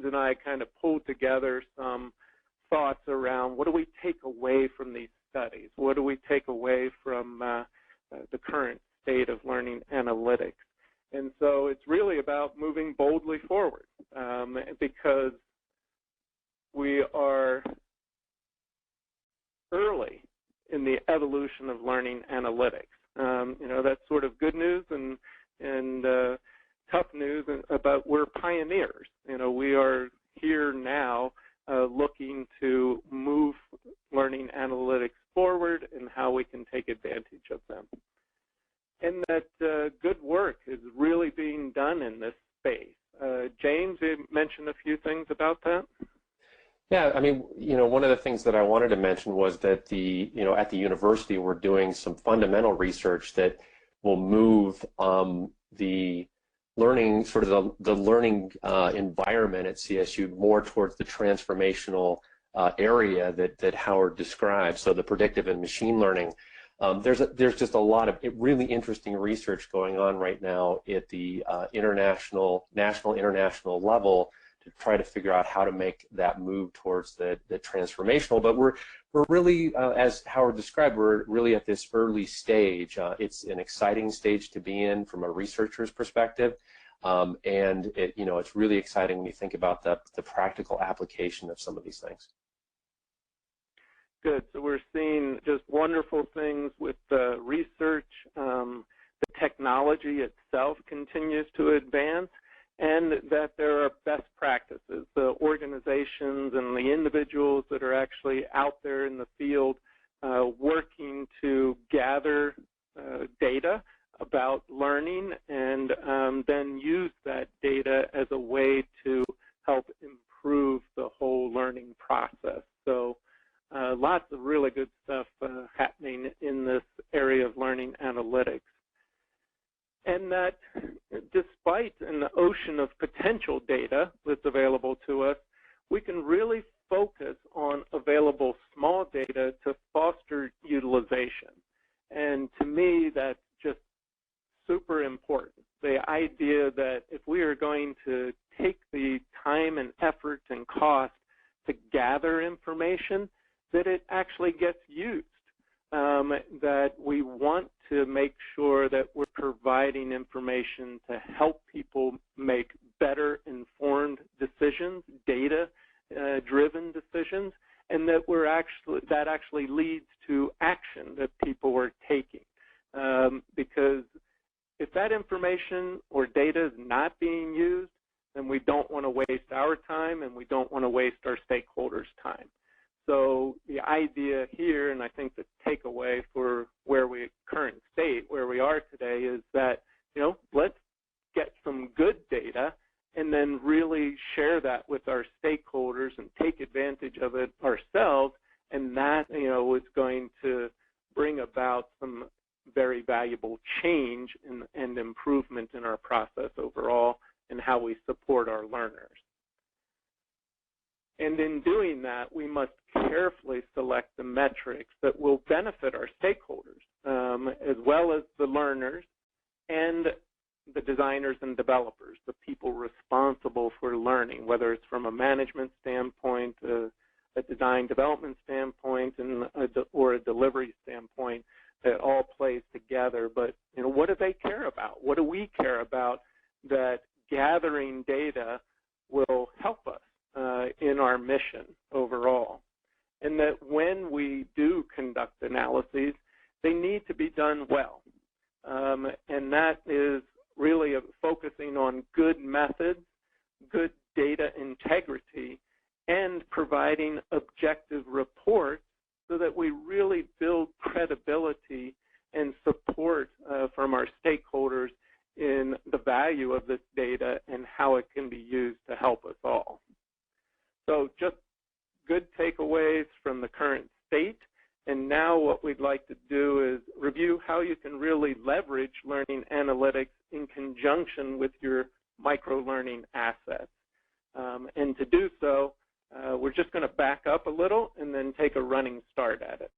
and I kind of pulled together some thoughts around what do we take away from these studies? What do we take away from the current state of learning analytics? And so it's really about moving boldly forward because we are early in the evolution of learning analytics. That's sort of good news and tough news about we're pioneers. We are here now looking to move learning analytics forward and how we can take advantage of them. And that good work is really being done in this space. James, you mentioned a few things about that. Yeah, I mean, one of the things that I wanted to mention was that at the university we're doing some fundamental research that will move the learning, sort of the learning environment at CSU more towards the transformational area that Howard described, so the predictive and machine learning. There's just a lot of really interesting research going on right now at the national, international level to try to figure out how to make that move towards the transformational. But we're really, as Howard described, we're really at this early stage. It's an exciting stage to be in from a researcher's perspective, and it's really exciting when you think about the practical application of some of these things. Good. So we're seeing just wonderful things with the research. The technology itself continues to advance, and that there are best practices. The organizations and the individuals that are actually out there in the field working to gather data about learning and then use that data as a way to help improve the whole learning process. So lots of really good stuff happening in this area of learning analytics. And that despite an ocean of potential data that's available to us, we can really focus on available small data to foster utilization. And to me, that's just super important. The idea that if we are going to take the time and effort and cost to gather information, that it actually gets used. That we want to make sure that we're providing information to help people make better informed decisions, data-driven decisions, and that that actually leads to action that people are taking. Because if that information or data is not being used, then we don't want to waste our time and we don't want to waste our stakeholders' time. So the idea here, and I think the takeaway for current state, where we are today, is that, let's get some good data and then really share that with our stakeholders and take advantage of it ourselves, and that, is going to bring about some very valuable change and improvement in our process overall and how we support our learners. And in doing that, we must carefully select the metrics that will benefit our stakeholders, as well as the learners and the designers and developers, the people responsible for learning, whether it's from a management standpoint, a design development standpoint, or a delivery standpoint. That all plays together. But what do they care about? What do we care about that gathering data will help us in our mission overall? And that when we do conduct analyses, they need to be done well. And that is really focusing on good methods, good data integrity, and providing objective reports so that we really build credibility and support from our stakeholders in the value of this data and how it can be used to help us all. So just good takeaways from the current state. And now what we'd like to do is review how you can really leverage learning analytics in conjunction with your micro-learning assets. And to do so, we're just going to back up a little and then take a running start at it.